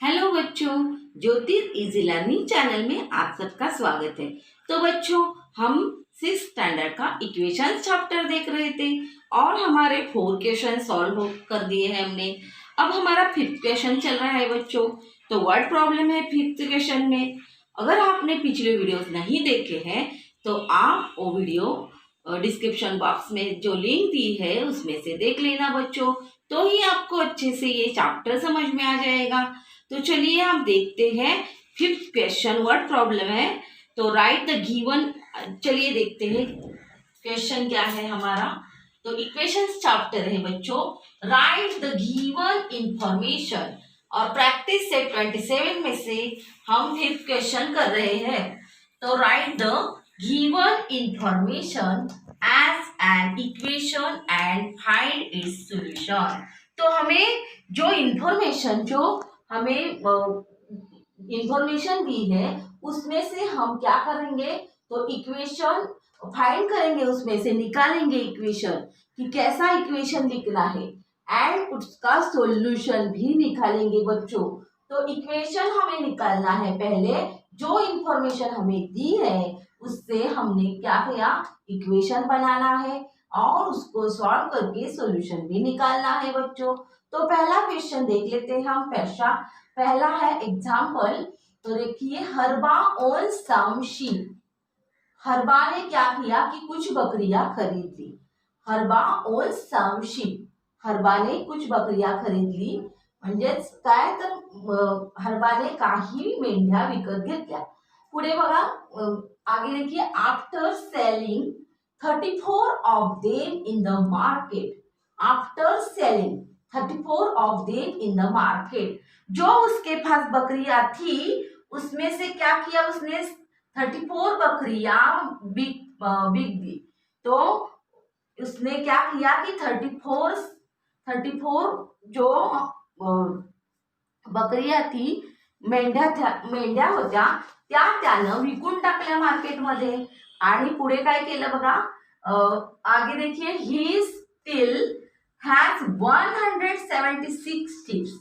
Hello बच्चों, ज्योतिष easy learning channel में आप सबका स्वागत है। तो बच्चों, हम 6th स्टैंडर्ड का इक्वेशन चैप्टर देख रहे थे और हमारे 4 क्वेश्चन सॉल्व कर दिए हैं हमने। अब हमारा 5th क्वेश्चन चल रहा है बच्चों। तो वर्ड प्रॉब्लम है 5th क्वेश्चन में। अगर आपने पिछले वीडियोस नहीं देखे हैं तो आप वो वीडियो डिस्क्रिप्शन बॉक्स में जो लिंक दी है उसमें से देख लेना बच्चों, तो ही आपको अच्छे से ये चैप्टर समझ में आ जाएगा। तो चलिए हम देखते हैं 5th क्वेश्चन। वर्ड प्रॉब्लम है तो राइट द गिवन। चलिए देखते हैं क्वेश्चन क्या है हमारा। तो इक्वेशंस चैप्टर है बच्चों। राइट द गिवन इंफॉर्मेशन और प्रैक्टिस सेट 27 में से हम 5th क्वेश्चन कर रहे हैं। तो write the given information as an equation and find its solution. तो हमें जो इंफॉर्मेशन हमें इंफॉर्मेशन दी है उसमें से हम क्या करेंगे, तो इक्वेशन फाइंड करेंगे, उसमें से निकालेंगे इक्वेशन कि कैसा इक्वेशन लिखना है एंड उसका सॉल्यूशन भी निकालेंगे बच्चों। तो इक्वेशन हमें निकालना है। पहले जो इंफॉर्मेशन हमें दी है उससे हमने क्या किया, इक्वेशन बनाना है और उसको सॉल्व करके सॉल्यूशन भी निकालना है बच्चों। तो पहला क्वेश्चन देख लेते हैं हम। पहला है एग्जाम्पल। तो देखिए, हरबा ओन सम शीप। हरबा ने क्या किया कि कुछ बकरियां खरीद ली। हरबा ओन सम शीप, हरबा ने कुछ बकरियां खरीद ली। म्हणजेच काय तर हरबाने काही मेंढ्या विकत घेतल्या। पुढे बघा, आगे देखिए, after selling 34 of them in the market. After selling 34 of them in the market, जो उसके पास बकरियां थी उसमें से क्या किया उसने, 34 बकरियां बिक दी। तो उसने क्या किया कि 34 जो बकरिया थी, मेंढ्या होत्या, त्या त्यानं विकून टाकल्या मार्केटमध्ये। आणि पुढे काय केलं बघा, आगे देखिए, ही स्टिल हैज 176 शीप्स।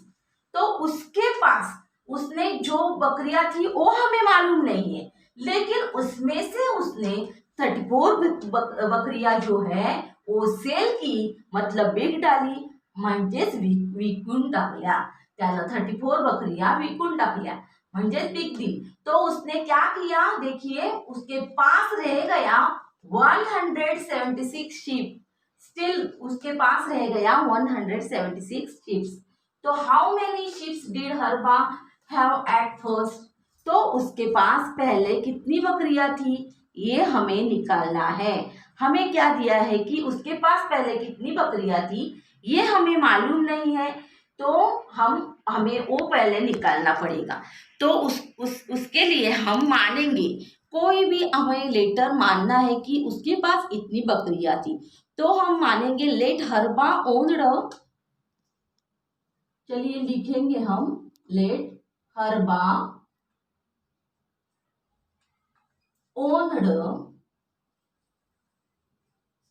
तो उसके पास, उसने जो बकरियां थी वो हमें मालूम नहीं है, लेकिन उसमें से उसने 34 बकरियां जो है वो सेल की, मतलब बेच डाली, म्हणजेच विकून टाकल्या। त्यानं 34 बकरियां विकून टाकल्या, म्हणजेच बिक दी। तो उसने क्या किया, देखिए, उसके पास रह गया 176 शीप। स्टिल उसके पास रह गया 176 शीप्स। तो हाउ मेनी शीप्स डिड हरबा हैव एट फर्स्ट। तो उसके पास पहले कितनी बकरियां थी ये हमें निकालना है। हमें क्या दिया है कि उसके पास पहले कितनी बकरियां थी ये हमें मालूम नहीं है, तो हमें वो पहले निकालना पड़ेगा। तो उसके लिए हम मानेंगे, कोई भी हमें लेटर मानना है कि उसके पास इतनी बकरियां थी, तो हम मानेंगे लेट हरबा ओन्ड। चलिए लिखेंगे हम, लेट हरबा ओन्ड।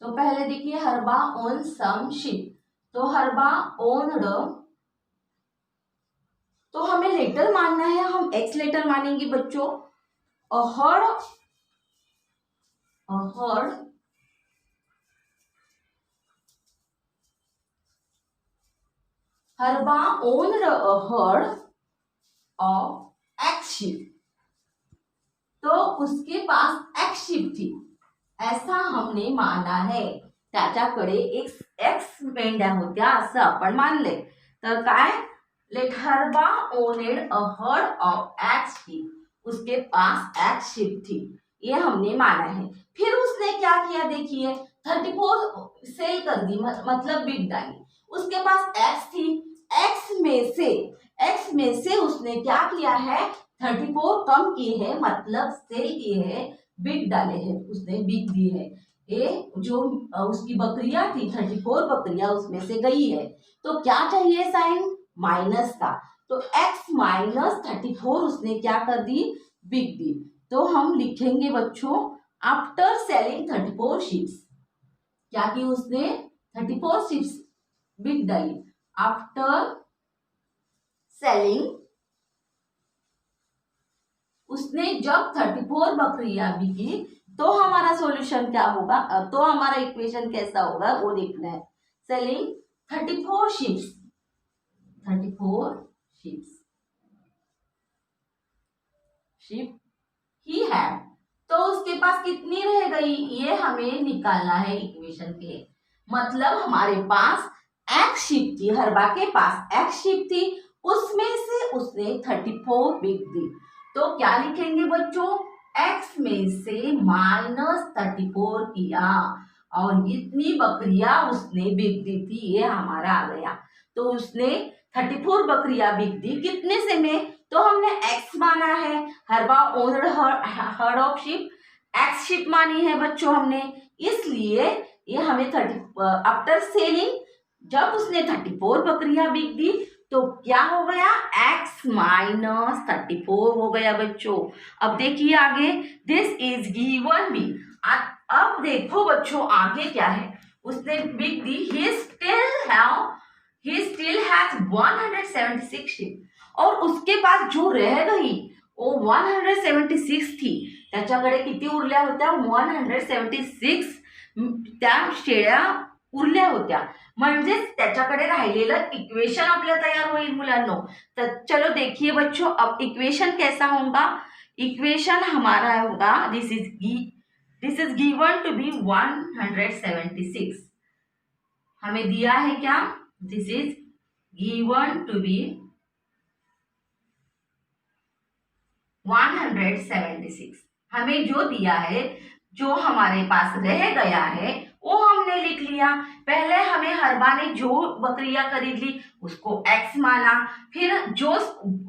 तो पहले देखिए, हरबा ओन सम शीप। तो हरबा ओन्ड, तो हमें लेटर मानना है, हम एक्स लेटर मानेंगे बच्चों। अ हर्ड हरबा owned a herd of x sheep. तो उसके पास एक्स शीप थी ऐसा हमने माना है। त्याच्याकडे एक्स मेंढ्या होत्या असं आपण मानले। तर काय, लेट हरबा owned a herd of x sheep. उसके पास एक्स शीप थी, ये हमने माना है। फिर उसने क्या किया, देखिए, 34 सेल कर दी, मतलब बिक डाली। उसके पास एक्स थी, एक्स में से उसने क्या किया है, 34 कम किए हैं, मतलब सेल किए हैं, बिक डाले हैं, उसने बिक दी है। ये जो उसकी बकरियां थी, 34 बकरियां उसमें से गई है। तो क्या चाहिए साइन, माइनस का। तो x माइनस 34 उसने क्या कर दी, बिक दी। तो हम लिखेंगे बच्चों, आफ्टर सेलिंग 34 शीप्स, क्या की उसने 34 शीप्स बिक डाली। आफ्टर सेलिंग उसने जब 34 बकरियां बिकी तो हमारा सॉल्यूशन क्या होगा, तो हमारा इक्वेशन कैसा होगा वो देखना है। सेलिंग 34 शिप्स, 34 शिप्स, शिप ही है, तो उसके पास कितनी रह गई ये हमें निकालना है इक्वेशन के। मतलब हमारे पास एक्स शिप थी, हरबा के पास एक्स शिप थी, उसमें से उसने 34 बिक दी। तो क्या लिखेंगे बच्चों, एक्स में से -34 किया और इतनी बकरियां उसने बिक दी थी, ये हमारा आ गया। तो उसने 34 बकरियां बिक दी कितने से में, तो हमने एक्स माना है, हरबा owner heard of ship, x ship मानी है बच्चों हमने, इसलिए ये हमें 30 आफ्टर सेलिंग जब उसने 34 बकरियां बिक दी तो क्या हो गया, x माइनस 34 हो गया बच्चों। अब देखिए आगे, दिस इज गिवन बी। अब देखो बच्चों आगे क्या है, उसने बिक दी, ही स्टिल हैज 176 शिप और उसके पास जो रह गई वो 176 थी, त्याच्याकडे किती उरल्या होत्या, 176 त्या शेळ्या उरल्या होत्या, म्हणजेच त्याच्याकडे राहिलेलं इक्वेशन आपल्याला तयार होईल मुलांनो। तर चलो देखिए बच्चों, अब इक्वेशन कैसा होगा, इक्वेशन हमारा होगा this is given to be 176, हमें दिया है क्या, this is given to be 176, हमें जो दिया है, जो हमारे पास रह गया है वो हमने लिख लिया। पहले हमें हरबा ने जो बकरियां खरीद ली उसको x माना, फिर जो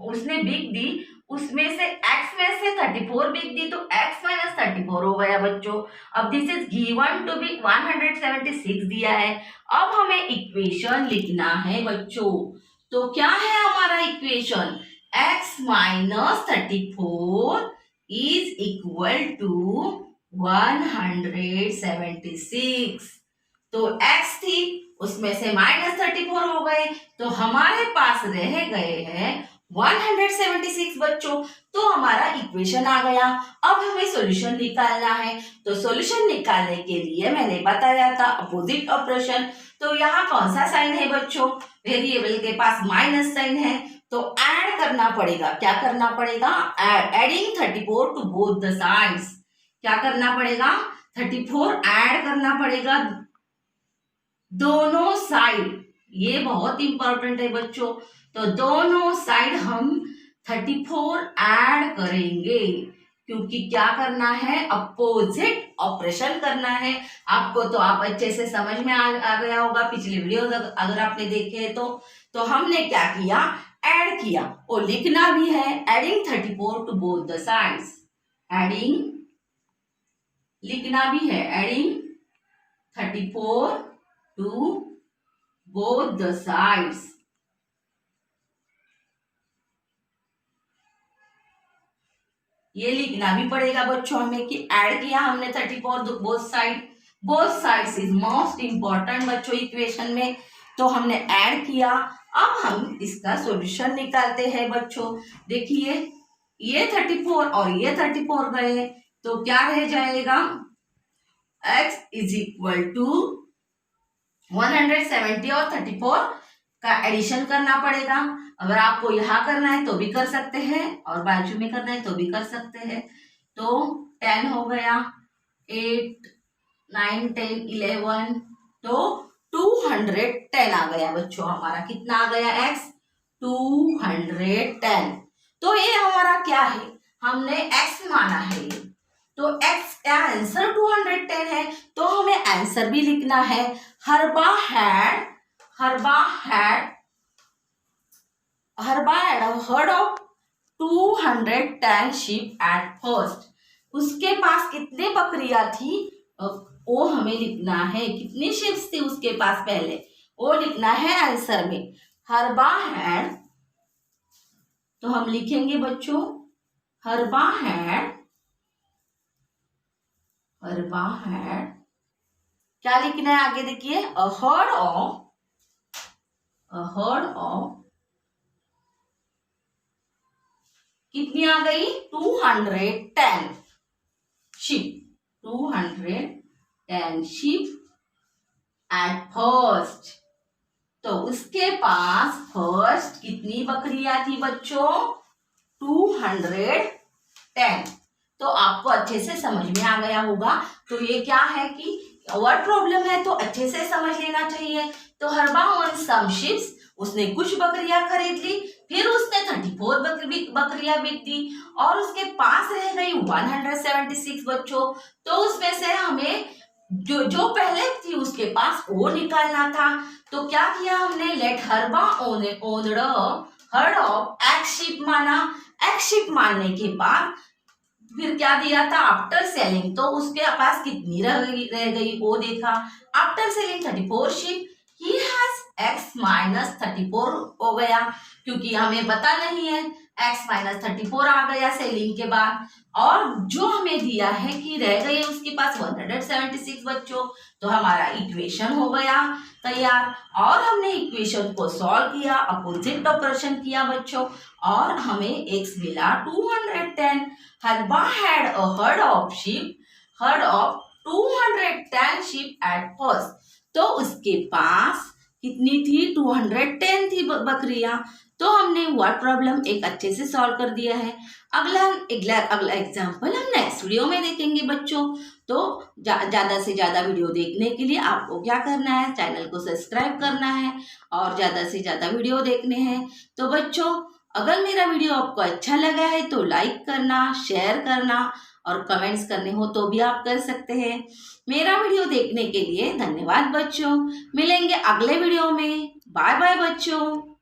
उसने बिक दी उसमें से x में से 34 बिक दी तो x माइनस 34 हो गया बच्चों। अब this is given to be 176 दिया है। अब हमें इक्वेशन लिखना है बच्चों, तो क्या है हमारा equation, x minus 34 is equal to 176। तो x थी उसमें से -34 हो गए तो हमारे पास रह गए हैं 176 बच्चों। तो हमारा इक्वेशन आ गया। अब हमें सॉल्यूशन निकालना है, तो सॉल्यूशन निकालने के लिए मैंने बताया था अपोजिट ऑपरेशन। तो यहाँ कौन सा साइन है बच्चों, वेरिएबल के पास माइनस साइन है, तो ऐड करना पड़ेगा। क्या करना पड़ेगा, adding 34 to both the sides. क्या करना पड़ेगा, 34 ऐड करना पड़ेगा दोनों साइड, ये बहुत इंपॉर्टेंट है बच्चों। तो दोनों साइड हम 34 ऐड करेंगे, क्योंकि क्या करना है, अपोजिट ऑपरेशन करना है। आपको तो आप अच्छे से समझ में आ गया होगा, पिछले वीडियो अगर आपने देखे तो हमने क्या किया, ऐड किया और लिखना भी है, adding 34 to both the sides, adding लिखना भी है, adding 34 to both the sides. ये लिखना भी पड़ेगा बच्चों हमें कि ऐड किया हमने 34 both sides is most important बच्चों इक्वेशन में। तो हमने ऐड किया, अब हम इसका सॉल्यूशन निकालते हैं बच्चों। देखिए ये 34 और ये 34 गए तो क्या रह जाएगा, x इज इक्वल टू 170 और 34 का एडिशन करना पड़ेगा। अगर आपको यहाँ करना है तो भी कर सकते हैं और बाजू में करना है तो भी कर सकते हैं। तो 10 हो गया, 8 9 10 11, तो 210 आ गया बच्चों। हमारा कितना आ गया, x 210। तो ये हमारा क्या है, हमने x माना है, तो x का आंसर 210 है। तो हमें आंसर भी लिखना है, हरबा had heard of 210 sheep at first। उसके पास कितने बकरियां थी वो हमें लिखना है, कितनी शिप्स थी उसके पास पहले वो लिखना है आंसर में। हरबा हैड, तो हम लिखेंगे बच्चों हरबा हैड क्या लिखना है आगे देखिए, a herd of कितनी आ गई 210 sheep, 210 sheep at first। तो उसके पास फर्स्ट कितनी बकरियां थी बच्चों 210। तो आपको अच्छे से समझ में आ गया होगा। तो ये क्या है कि वर्ड प्रॉब्लम है तो अच्छे से समझ लेना चाहिए। तो हरबा ओन सम शिप्स, उसने कुछ बकरियां खरीद ली, फिर उसने 34 बकरियां बेच दी और उसके पास रह गई 176 बच्चों। तो उसमें से हमें जो पहले थी उसके पास वो निकालना था। तो क्या किया हमने, लेट हरबा owner heard of x ship माना। एक्स शिप मानने के बाद फिर क्या दिया था, आफ्टर सेलिंग। तो उसके पास कितनी रह गई वो देखा। After selling 34 ship he has x minus 34 हो गया, क्योंकि हमें पता नहीं है। एक्स माइनस 34 आ गया सेलिंग के बाद। और जो हमें दिया है कि रह गए उसके पास 176 बच्चों। तो हमारा इक्वेशन हो गया तैयार। और हमने इक्वेशन को सॉल्व किया, अपोजिट ऑपरेशन किया बच्चों, और हमें x मिला 210। हरबा had a herd of sheep, heard of 210 sheep at first. तो उसके पास कितनी थी 210 थी बकरियां। तो हमने वर्ड प्रॉब्लम एक अच्छे से सॉल्व कर दिया है। अगला एग्जाम्पल हम नेक्स्ट वीडियो में देखेंगे बच्चों। तो ज्यादा से ज्यादा वीडियो देखने के लिए आपको क्या करना है, चैनल को सब्सक्राइब करना है और ज्यादा से ज्यादा वीडियो देखने हैं। तो बच्चों, अगर मेरा वीडियो आपको अच्छा लगा है तो लाइक करना, शेयर करना और कमेंट्स करने हो तो भी आप कर सकते हैं। मेरा वीडियो देखने के लिए धन्यवाद बच्चों। मिलेंगे अगले वीडियो में। बाय बाय बच्चों।